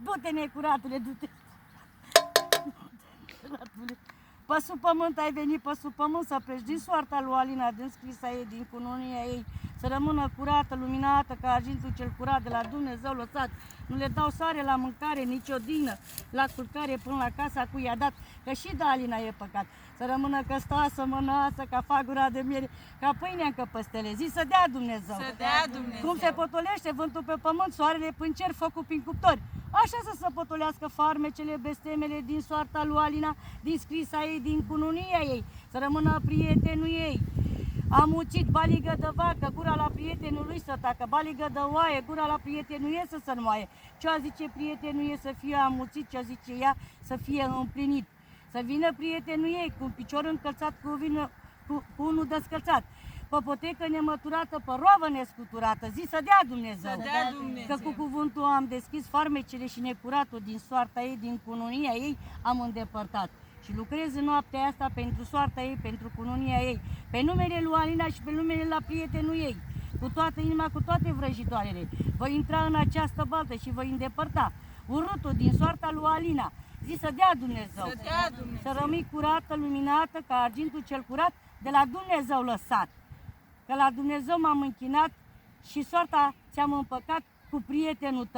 Du-te, necuratule, du-te. Pe sub pământ ai venit, pe sub pământ să pleci din soarta lui Alina, din scrisa ei, din cununia ei, să rămână curată, luminată, ca argintul cel curat de la Dumnezeu lăsat. Nu le dau sare la mâncare, nici odină, la culcare până la casa cui i-a dat, că și de Alina e păcat. Să rămână căstoasă, mănoasă, ca fagura de miere, ca pâinea în căpăstele. Zi să dea Dumnezeu. Să dea Dumnezeu. Cum se potolește vântul pe pământ, soarele până cer, focul prin cuptori. Așa să se potolească farmecele, bestemele din soarta lui Alina, din scrisa ei, din cununia ei, să rămână prietenul ei. Am mucit baligă de vacă, gura la prietenul lui să tacă, baligă de oaie, gura la prietenul ei să se înmoaie. Ce-a zice prietenul ei să fie amuțit, ce-a zice ea să fie împlinit. Să vină prietenul ei cu un picior încălțat, cu unul descălțat. Popotecă nemăturată, pe roavă nescuturată, zi să dea Dumnezeu. Să dea Dumnezeu. Că cu cuvântul am deschis farmecele și necuratul din soarta ei, din cununia ei, am îndepărtat. Și lucrez în noaptea asta pentru soarta ei, pentru cununia ei, pe numele lui Alina și pe numele la prietenul ei, cu toată inima, cu toate vrăjitoarele. Voi intra în această baltă și voi îndepărta urâtul din soarta lui Alina. Zi să dea Dumnezeu. Să dea Dumnezeu. Să rămâi curată, luminată, ca argintul cel curat de la Dumnezeu lăsat. Că la Dumnezeu m-am închinat și soarta ți-am împăcat cu prietenul tău.